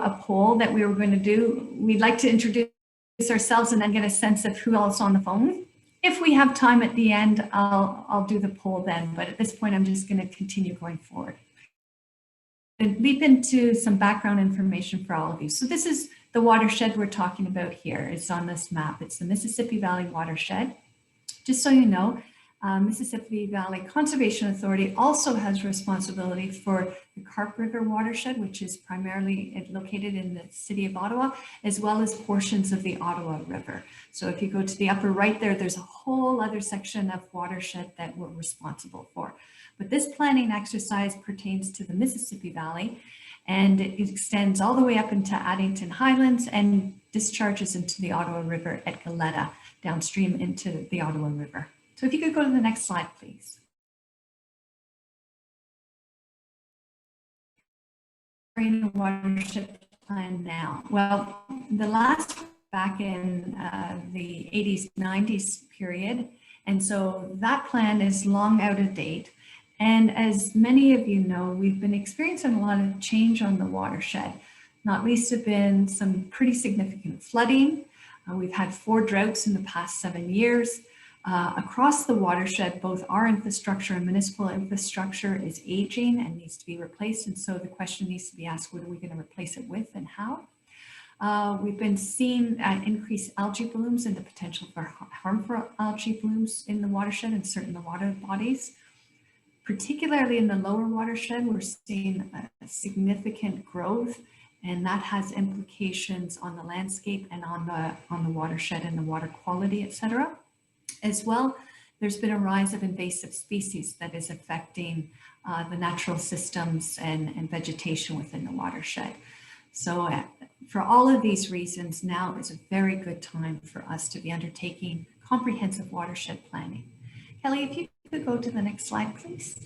a poll that we were going to do. We'd like to introduce ourselves and then get a sense of who else on the phone. If we have time at the end, I'll do the poll then, but at this point, I'm just going to continue going forward. And leap into some background information for all of you. So this is the watershed we're talking about here. It's on this map. It's the Mississippi Valley watershed. Just so you know, Mississippi Valley Conservation Authority also has responsibility for the Carp River watershed, which is primarily located in the city of Ottawa, as well as portions of the Ottawa River. So if you go to the upper right there, there's a whole other section of watershed that we're responsible for. But this planning exercise pertains to the Mississippi Valley, and it extends all the way up into Addington Highlands and discharges into the Ottawa River at Goleta, downstream into the Ottawa River. So if you could go to the next slide, please. The watershed plan now. Well, the last back in the 80s, 90s period. And so that plan is long out of date. And as many of you know, we've been experiencing a lot of change on the watershed. Not least have been some pretty significant flooding. We've had 4 droughts in the past 7 years. Across the watershed, both our infrastructure and municipal infrastructure is aging and needs to be replaced. And so the question needs to be asked, what are we going to replace it with and how? We've been seeing increased algae blooms and the potential for harmful algae blooms in the watershed and certain water bodies. Particularly in the lower watershed, we're seeing a significant growth, and that has implications on the landscape and on the watershed and the water quality, et cetera. As well, there's been a rise of invasive species that is affecting the natural systems and vegetation within the watershed. So for all of these reasons, now is a very good time for us to be undertaking comprehensive watershed planning. Kelly, if you could go to the next slide, please.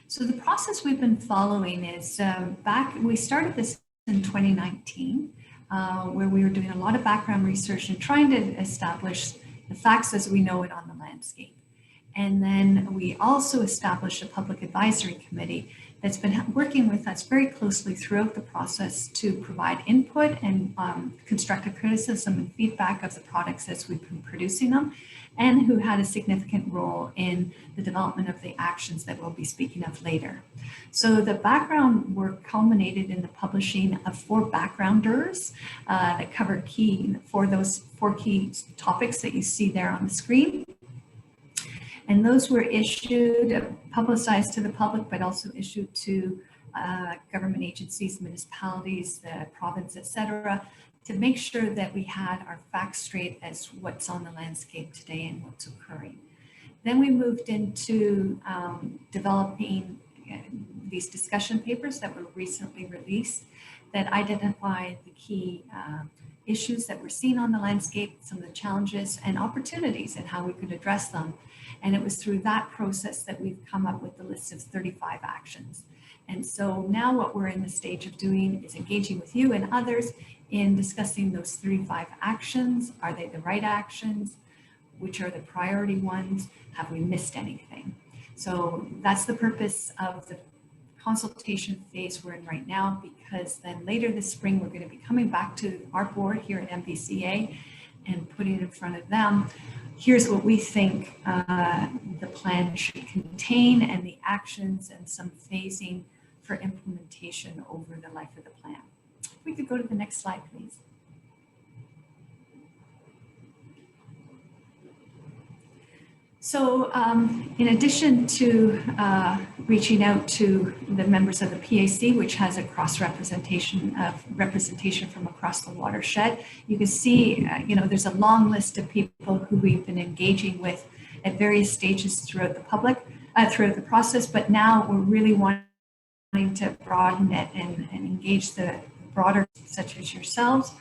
So the process we've been following is we started this in 2019. Where we were doing a lot of background research and trying to establish the facts as we know it on the landscape. And then we also established a public advisory committee that's been working with us very closely throughout the process to provide input and constructive criticism and feedback of the products as we've been producing them, and who had a significant role in the development of the actions that we'll be speaking of later. So the background work culminated in the publishing of 4 backgrounders that cover those 4 key topics that you see there on the screen. And those were issued, publicized to the public, but also issued to government agencies, municipalities, the province, et cetera, to make sure that we had our facts straight as what's on the landscape today and what's occurring. Then we moved into developing these discussion papers that were recently released that identify the key issues that we're seeing on the landscape, some of the challenges and opportunities and how we could address them. And it was through that process that we've come up with the list of 35 actions. And so now what we're in the stage of doing is engaging with you and others in discussing those 35 actions. Are they the right actions? Which are the priority ones? Have we missed anything? So that's the purpose of the consultation phase we're in right now, because then later this spring, we're going to be coming back to our board here at MVCA and putting it in front of them. Here's what we think the plan should contain and the actions and some phasing for implementation over the life of the plan. If we could go to the next slide, please. So in addition to reaching out to the members of the PAC, which has a representation from across the watershed, you can see, there's a long list of people who we've been engaging with at various stages throughout the process, but now we're really wanting to broaden it and engage the broader, such as yourselves.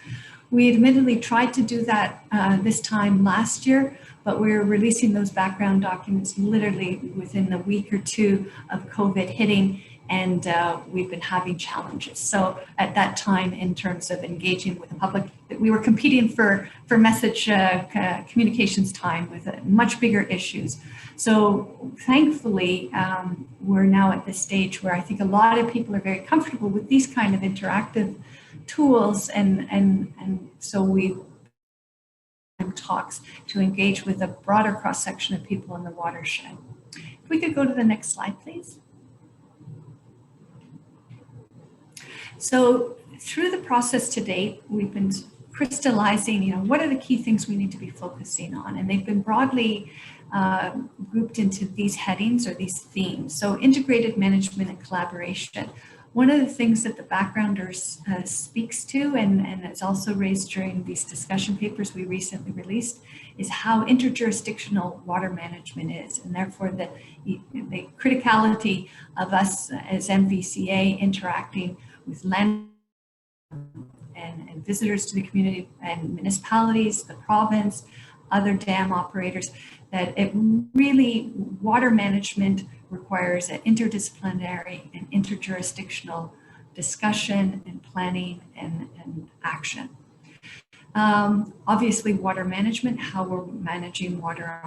We admittedly tried to do that this time last year, but we're releasing those background documents literally within the week or two of COVID hitting, and we've been having challenges. So at that time, in terms of engaging with the public, we were competing for message communications time with much bigger issues. So thankfully, we're now at this stage where I think a lot of people are very comfortable with these kind of interactive tools, and so we talks to engage with a broader cross section of people in the watershed. If we could go to the next slide, please. So through the process to date, we've been crystallizing, what are the key things we need to be focusing on? And they've been broadly grouped into these headings or these themes. So integrated management and collaboration. One of the things that the backgrounder speaks to, and it's also raised during these discussion papers we recently released, is how interjurisdictional water management is, and therefore the criticality of us as MVCA interacting with land and visitors to the community and municipalities, the province, other dam operators, that it really, water management requires an interdisciplinary and interjurisdictional discussion and planning and action. Obviously, water management, how we're managing water.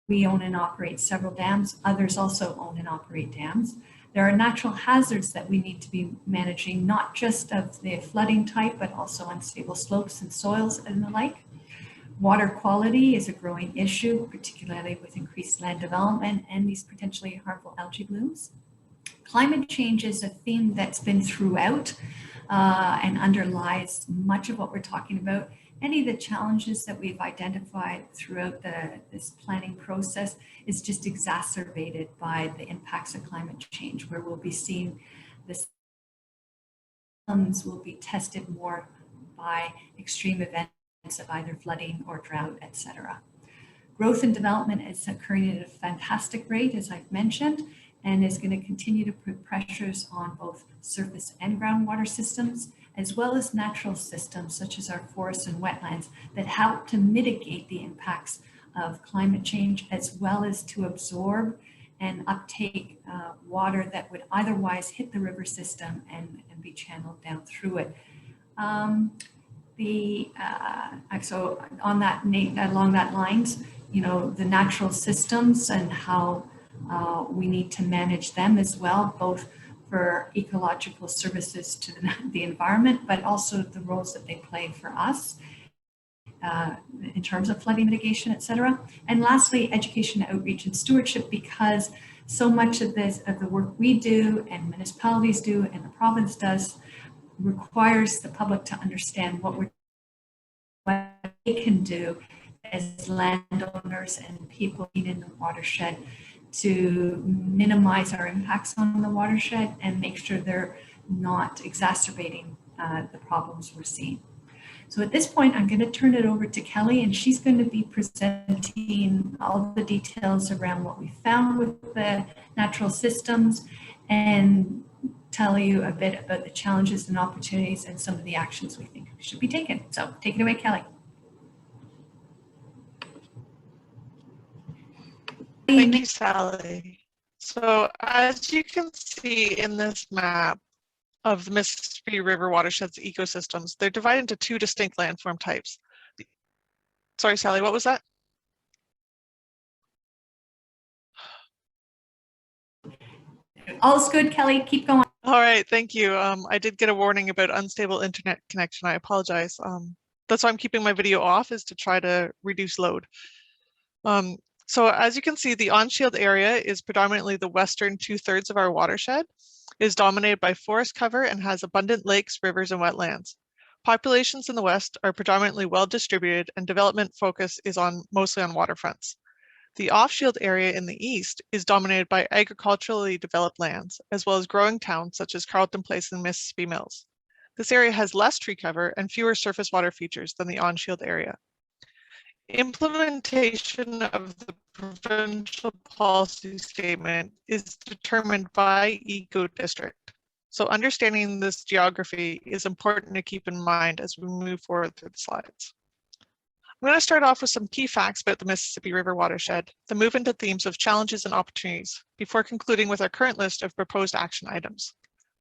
We own and operate several dams. Others also own and operate dams. There are natural hazards that we need to be managing, not just of the flooding type, but also unstable slopes and soils and the like. Water quality is a growing issue, particularly with increased land development and these potentially harmful algae blooms. Climate change is a theme that's been throughout and underlies much of what we're talking about. Any of the challenges that we've identified throughout this planning process is just exacerbated by the impacts of climate change, where we'll be seeing the systems will be tested more by extreme events of either flooding or drought, etc. Growth and development is occurring at a fantastic rate, as I've mentioned, and is going to continue to put pressures on both surface and groundwater systems, as well as natural systems such as our forests and wetlands that help to mitigate the impacts of climate change, as well as to absorb and uptake water that would otherwise hit the river system and be channeled down through it. So on that, along that lines, the natural systems and how we need to manage them as well, both for ecological services to the environment, but also the roles that they play for us in terms of flooding mitigation, et cetera. And lastly, education, outreach, and stewardship, because so much of the work we do and municipalities do and the province does requires the public to understand what they can do as landowners and people in the watershed to minimize our impacts on the watershed and make sure they're not exacerbating the problems we're seeing. So at this point, I'm going to turn it over to Kelly, and she's going to be presenting all the details around what we found with the natural systems and tell you a bit about the challenges and opportunities and some of the actions we think should be taken. So take it away, Kelly. Thank you, Sally. So as you can see in this map of the Mississippi River watershed's ecosystems, they're divided into two distinct landform types. Sorry, Sally, what was that? All's good, Kelly. Keep going. All right, thank you. I did get a warning about unstable internet connection. I apologize. That's why I'm keeping my video off, is to try to reduce load. So as you can see, the on-shield area is predominantly the western 2/3 of our watershed. It is dominated by forest cover and has abundant lakes, rivers, and wetlands. Populations in the west are predominantly well distributed, and development focus is mostly on waterfronts. The off-shield area in the east is dominated by agriculturally developed lands, as well as growing towns such as Carlton Place and Mississippi Mills. This area has less tree cover and fewer surface water features than the on-shield area. Implementation of the provincial policy statement is determined by eco-district. So understanding this geography is important to keep in mind as we move forward through the slides. I'm going to start off with some key facts about the Mississippi River watershed, then move into themes of challenges and opportunities, before concluding with our current list of proposed action items.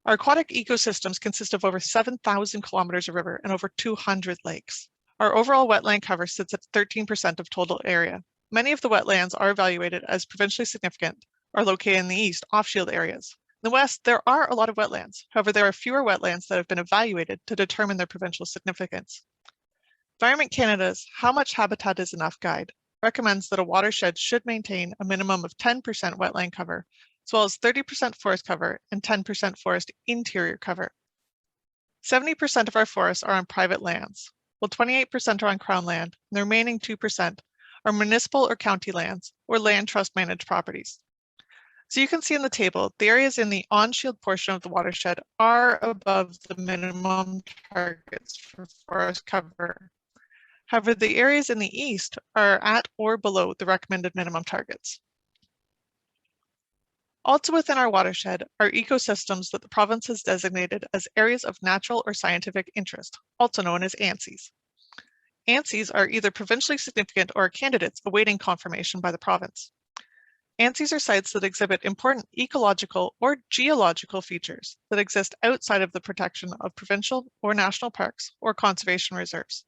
Our aquatic ecosystems consist of over 7,000 kilometers of river and over 200 lakes. Our overall wetland cover sits at 13% of total area. Many of the wetlands are evaluated as provincially significant, are located in the east, off-shield areas. In the west, there are a lot of wetlands. However, there are fewer wetlands that have been evaluated to determine their provincial significance. Environment Canada's How Much Habitat is Enough guide recommends that a watershed should maintain a minimum of 10% wetland cover, as well as 30% forest cover and 10% forest interior cover. 70% of our forests are on private lands, while 28% are on Crown land, and the remaining 2% are municipal or county lands or land trust managed properties. So you can see in the table, the areas in the on-shield portion of the watershed are above the minimum targets for forest cover. However, the areas in the east are at or below the recommended minimum targets. Also within our watershed are ecosystems that the province has designated as areas of natural or scientific interest, also known as ANSIs. ANSIs are either provincially significant or candidates awaiting confirmation by the province. ANSIs are sites that exhibit important ecological or geological features that exist outside of the protection of provincial or national parks or conservation reserves.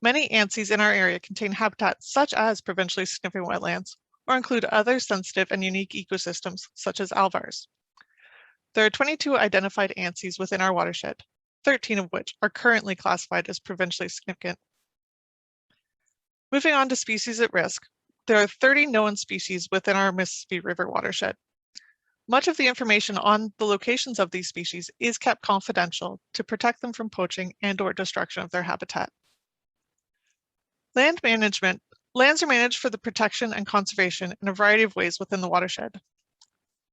Many ANSIs in our area contain habitat such as provincially significant wetlands or include other sensitive and unique ecosystems such as alvars. There are 22 identified ANSIs within our watershed, 13 of which are currently classified as provincially significant. Moving on to species at risk, there are 30 known species within our Mississippi River watershed. Much of the information on the locations of these species is kept confidential to protect them from poaching and/or destruction of their habitat. Lands are managed for the protection and conservation in a variety of ways within the watershed.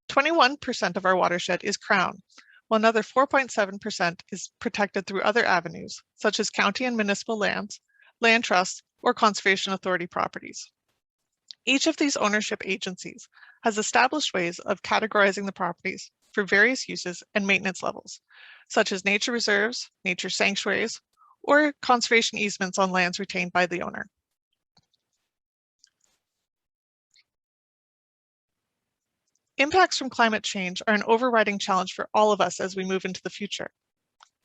21% of our watershed is Crown, while another 4.7% is protected through other avenues, such as county and municipal lands, land trusts, or conservation authority properties. Each of these ownership agencies has established ways of categorizing the properties for various uses and maintenance levels, such as nature reserves, nature sanctuaries, or conservation easements on lands retained by the owner. Impacts from climate change are an overriding challenge for all of us as we move into the future.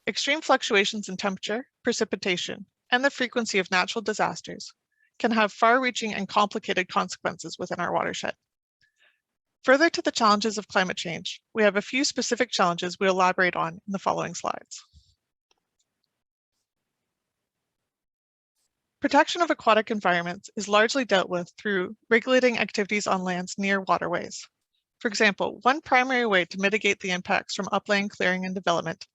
Extreme fluctuations in temperature, precipitation, and the frequency of natural disasters can have far-reaching and complicated consequences within our watershed. Further to the challenges of climate change, we have a few specific challenges we'll elaborate on in the following slides. Protection of aquatic environments is largely dealt with through regulating activities on lands near waterways. For example, one primary way to mitigate the impacts from upland clearing and development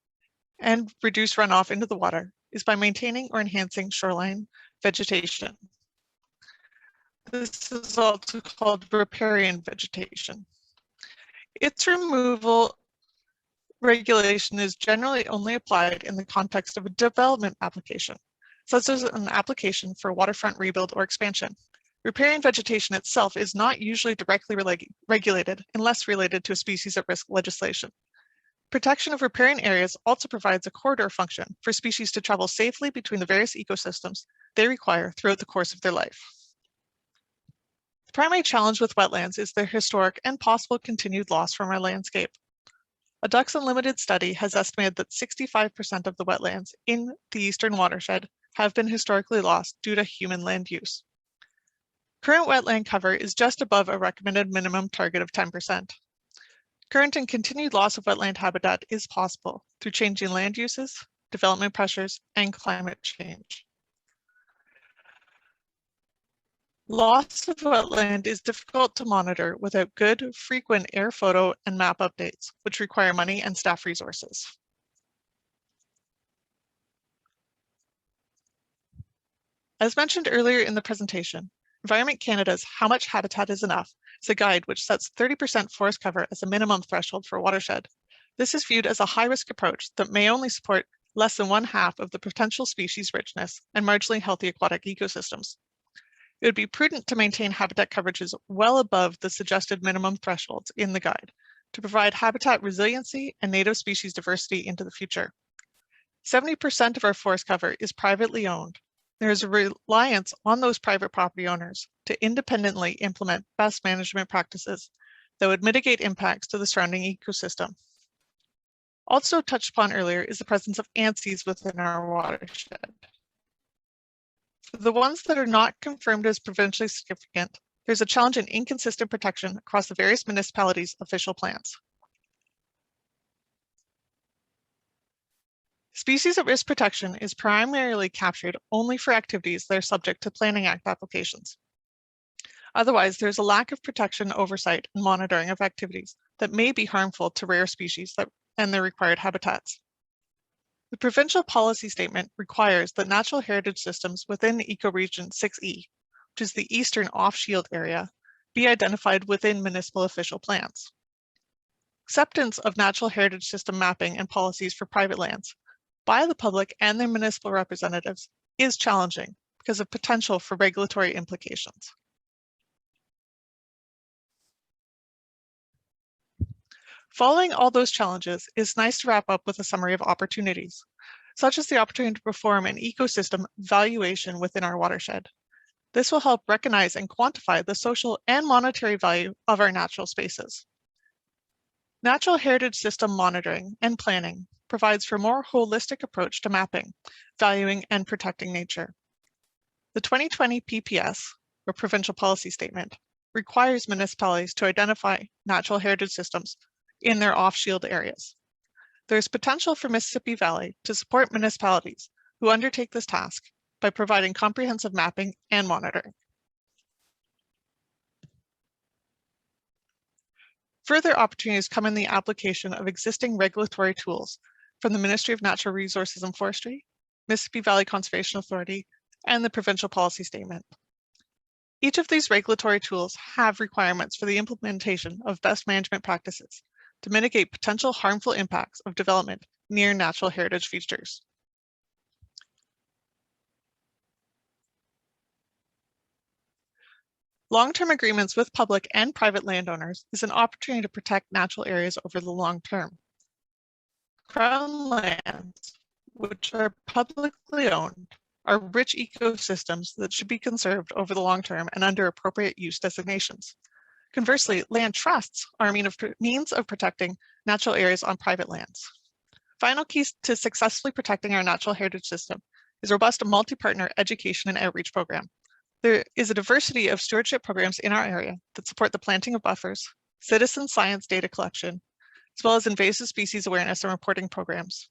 and reduce runoff into the water is by maintaining or enhancing shoreline vegetation. This is also called riparian vegetation. Its removal regulation is generally only applied in the context of a development application, such as an application for waterfront rebuild or expansion. Riparian vegetation itself is not usually directly regulated unless related to a species at risk legislation. Protection of riparian areas also provides a corridor function for species to travel safely between the various ecosystems they require throughout the course of their life. The primary challenge with wetlands is their historic and possible continued loss from our landscape. A Ducks Unlimited study has estimated that 65% of the wetlands in the eastern watershed have been historically lost due to human land use. Current wetland cover is just above a recommended minimum target of 10%. Current and continued loss of wetland habitat is possible through changing land uses, development pressures, and climate change. Loss of wetland is difficult to monitor without good, frequent air photo and map updates, which require money and staff resources. As mentioned earlier in the presentation, Environment Canada's How Much Habitat is Enough is a guide which sets 30% forest cover as a minimum threshold for a watershed. This is viewed as a high-risk approach that may only support less than 1/2 of the potential species richness and marginally healthy aquatic ecosystems. It would be prudent to maintain habitat coverages well above the suggested minimum thresholds in the guide to provide habitat resiliency and native species diversity into the future. 70% of our forest cover is privately owned, There is a reliance on those private property owners to independently implement best management practices that would mitigate impacts to the surrounding ecosystem. Also touched upon earlier is the presence of ANSIs within our watershed. For the ones that are not confirmed as provincially significant, there's a challenge in inconsistent protection across the various municipalities' official plans. Species at risk protection is primarily captured only for activities that are subject to Planning Act applications. Otherwise, there's a lack of protection, oversight, and monitoring of activities that may be harmful to rare species and their required habitats. The provincial policy statement requires that natural heritage systems within ecoregion 6E, which is the eastern off-shield area, be identified within municipal official plans. Acceptance of natural heritage system mapping and policies for private lands by the public and their municipal representatives is challenging because of potential for regulatory implications. Following all those challenges, it's nice to wrap up with a summary of opportunities, such as the opportunity to perform an ecosystem valuation within our watershed. This will help recognize and quantify the social and monetary value of our natural spaces. Natural heritage system monitoring and planning provides for a more holistic approach to mapping, valuing, and protecting nature. The 2020 PPS, or Provincial Policy Statement, requires municipalities to identify natural heritage systems in their off-shield areas. There is potential for Mississippi Valley to support municipalities who undertake this task by providing comprehensive mapping and monitoring. Further opportunities come in the application of existing regulatory tools from the Ministry of Natural Resources and Forestry, Mississippi Valley Conservation Authority, and the Provincial Policy Statement. Each of these regulatory tools have requirements for the implementation of best management practices to mitigate potential harmful impacts of development near natural heritage features. Long-term agreements with public and private landowners is an opportunity to protect natural areas over the long term. Crown lands, which are publicly owned, are rich ecosystems that should be conserved over the long term and under appropriate use designations. Conversely, land trusts are a means of protecting natural areas on private lands. Final keys to successfully protecting our natural heritage system is a robust multi-partner education and outreach program. There is a diversity of stewardship programs in our area that support the planting of buffers, citizen science data collection, as well as invasive species awareness and reporting programs.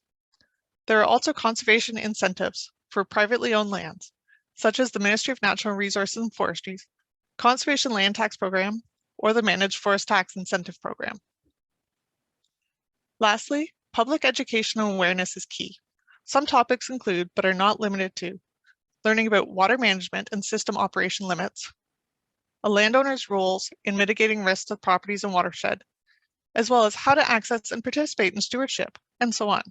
There are also conservation incentives for privately owned lands, such as the Ministry of Natural Resources and Forestry, Conservation Land Tax Program, or the Managed Forest Tax Incentive Program. Lastly, public education and awareness is key. Some topics include, but are not limited to, learning about water management and system operation limits, a landowner's roles in mitigating risks of properties and watershed, as well as how to access and participate in stewardship, and so on.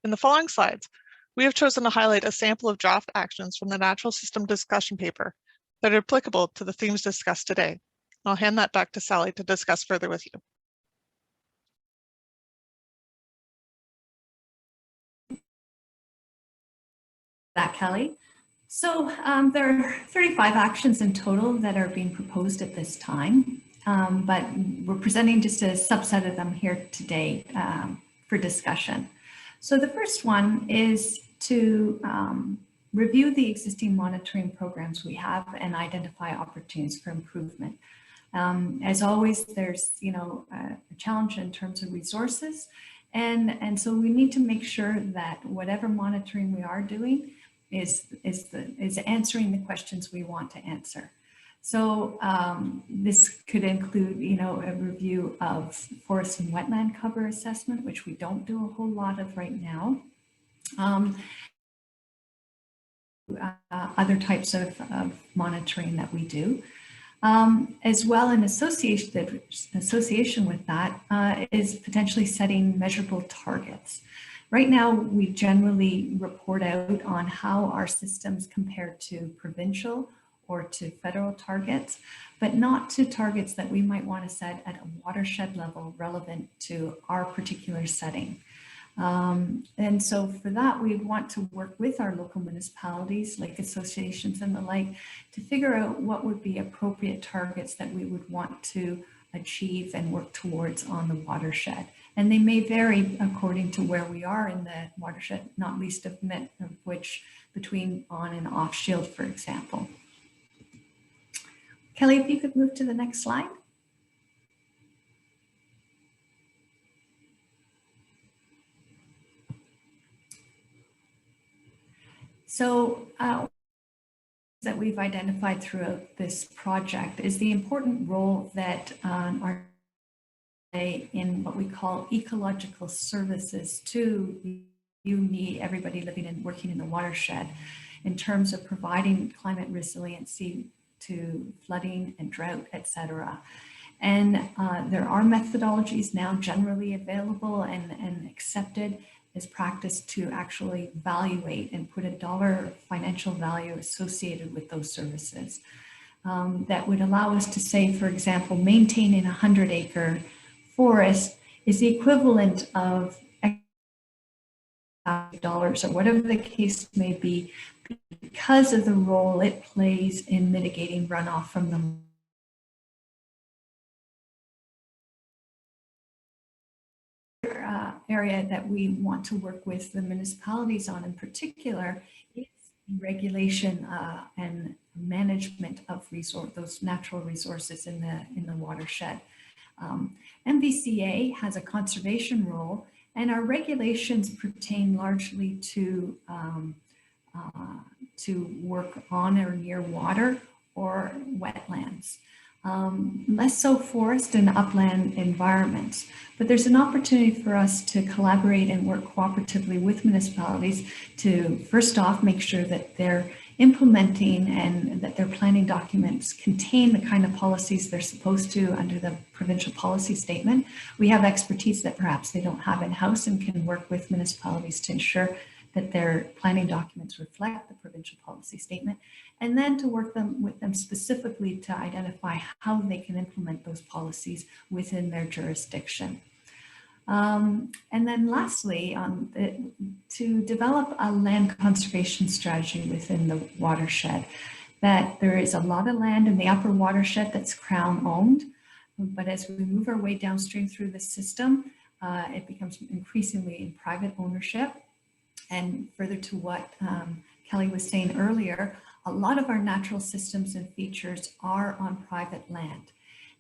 In the following slides, we have chosen to highlight a sample of draft actions from the Natural System Discussion Paper that are applicable to the themes discussed today. I'll hand that back to Sally to discuss further with you. That, Kelly. So there are 35 actions in total that are being proposed at this time, but we're presenting just a subset of them here today for discussion. So the first one is to review the existing monitoring programs we have and identify opportunities for improvement. As always, there's a challenge in terms of resources, and so we need to make sure that whatever monitoring we are doing is answering the questions we want to answer. So this could include, a review of forest and wetland cover assessment, which we don't do a whole lot of right now. Other types of monitoring that we do. As well, in association with that is potentially setting measurable targets. Right now, we generally report out on how our systems compare to provincial or to federal targets, but not to targets that we might want to set at a watershed level relevant to our particular setting. And so for that, we want to work with our local municipalities, lake associations and the like, to figure out what would be appropriate targets that we would want to achieve and work towards on the watershed. And they may vary according to where we are in the watershed, not least of which between on and off shield, for example. Kelly, if you could move to the next slide. So that we've identified throughout this project is the important role that our in what we call ecological services to everybody living and working in the watershed, in terms of providing climate resiliency to flooding and drought, etc. And there are methodologies now generally available and accepted as practice to actually evaluate and put a dollar financial value associated with those services. That would allow us to say, for example, maintaining a 100-acre forest is the equivalent of dollars or whatever the case may be, because of the role it plays in mitigating runoff from the area that we want to work with the municipalities on in particular is regulation and management of those natural resources in the watershed. MVCA has a conservation role, and our regulations pertain largely to work on or near water or wetlands. Less so forest and upland environments. But there's an opportunity for us to collaborate and work cooperatively with municipalities to, first off, make sure that they're implementing and that their planning documents contain the kind of policies they're supposed to under the provincial policy statement. We have expertise that perhaps they don't have in-house and can work with municipalities to ensure that their planning documents reflect the provincial policy statement, and then to work with them specifically to identify how they can implement those policies within their jurisdiction. And then lastly, to develop a land conservation strategy within the watershed, that there is a lot of land in the upper watershed that's Crown owned, but as we move our way downstream through the system, it becomes increasingly in private ownership. And further to what Kelly was saying earlier, a lot of our natural systems and features are on private land.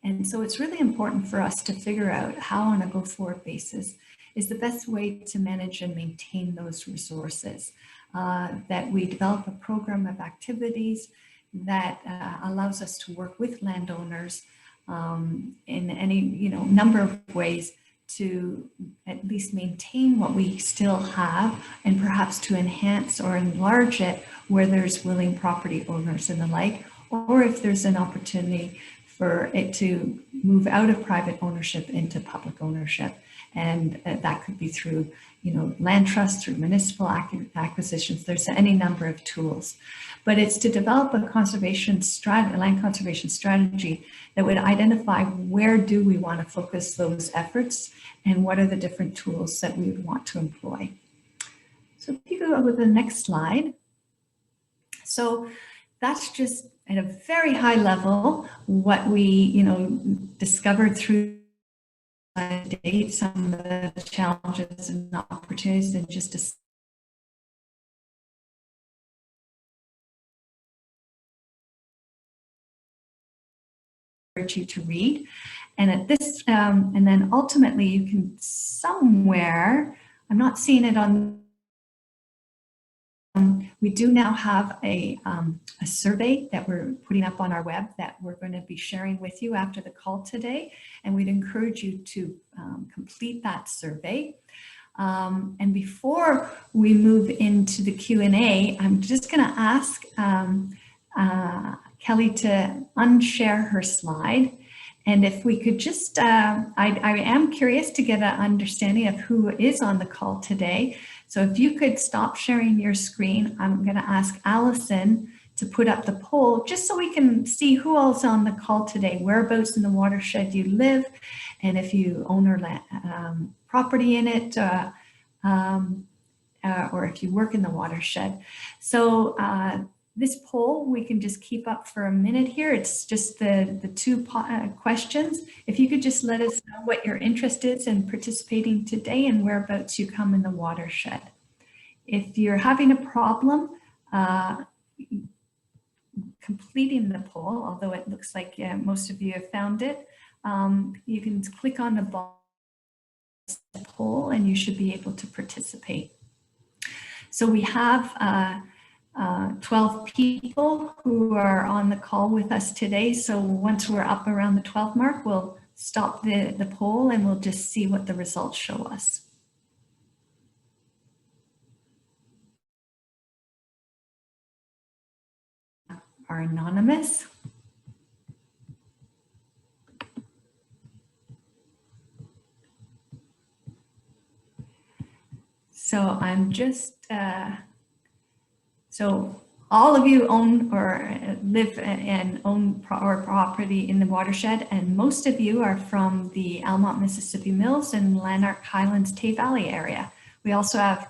And so it's really important for us to figure out how on a go-forward basis is the best way to manage and maintain those resources. That we develop a program of activities that allows us to work with landowners in any number of ways to at least maintain what we still have, and perhaps to enhance or enlarge it where there's willing property owners and the like, or if there's an opportunity for it to move out of private ownership into public ownership. And that could be through land trusts, through municipal acquisitions. There's any number of tools. But it's to develop a land conservation strategy that would identify where do we want to focus those efforts and what are the different tools that we would want to employ. So if you go over the next slide. So that's just at a very high level what we discovered through date, some of the challenges and opportunities, and just to encourage you to read. And at this, and then ultimately you can somewhere, I'm not seeing it on, we do now have a survey that we're putting up on our web that we're going to be sharing with you after the call today. And we'd encourage you to complete that survey. And before we move into the Q&A, I'm just going to ask Kelly to unshare her slide. And if we could just, I am curious to get an understanding of who is on the call today. So if you could stop sharing your screen, I'm going to ask Allison to put up the poll just so we can see who else on the call today, whereabouts in the watershed you live, and if you own or property in it, or if you work in the watershed. So this poll, we can just keep up for a minute here. It's just the two questions. If you could just let us know what your interest is in participating today and whereabouts you come in the watershed. If you're having a problem completing the poll, although it looks like most of you have found it, you can click on the poll and you should be able to participate. So we have 12 people who are on the call with us today. So once we're up around the 12 mark, we'll stop the poll and we'll just see what the results show us. Are anonymous. So I'm just, so all of you own or live and own property in the watershed, and most of you are from the Almont, Mississippi Mills and Lanark Highlands, Tay Valley area. We also have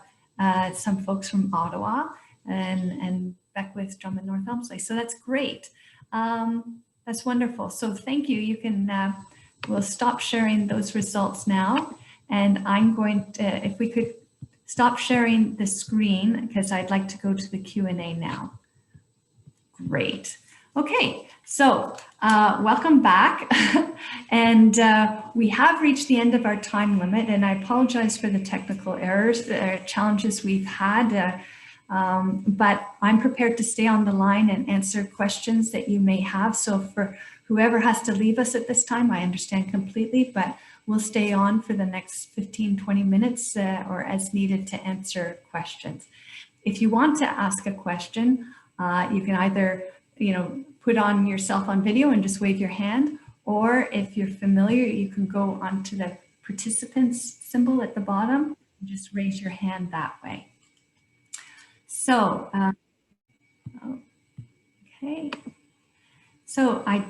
some folks from Ottawa and Beckwith, Drummond, North Elmsley. So that's great. That's wonderful. So thank you. You can, we'll stop sharing those results now. And I'm going to, if we could stop sharing the screen, because I'd like to go to the Q&A now. Great. Okay, so welcome back. And we have reached the end of our time limit, and I apologize for the technical errors, challenges we've had. But I'm prepared to stay on the line and answer questions that you may have. So for whoever has to leave us at this time, I understand completely, but we'll stay on for the next 15, 20 minutes or as needed to answer questions. If you want to ask a question, you can either, put on yourself on video and just wave your hand, or if you're familiar, you can go onto the participants symbol at the bottom and just raise your hand that way. So, okay. So I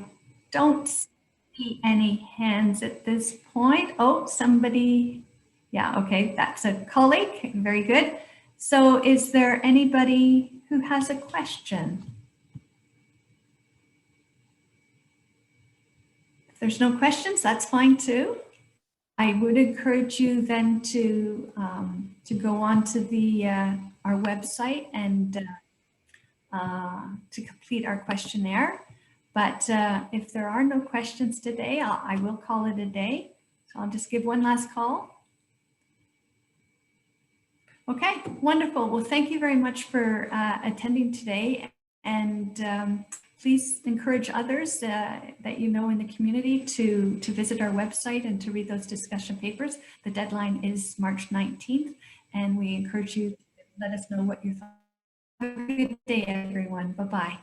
don't see any hands at this point. Oh, somebody, yeah, okay, that's a colleague, very good. So is there anybody who has a question? If there's no questions, that's fine too. I would encourage you then to go on to the our website and to complete our questionnaire. But if there are no questions today, I will call it a day. So I'll just give one last call. Okay, wonderful. Well, thank you very much for attending today. And please encourage others that you know in the community to visit our website and to read those discussion papers. The deadline is March 19th, and we encourage you to let us know what you thought. Have a good day, everyone. Bye-bye.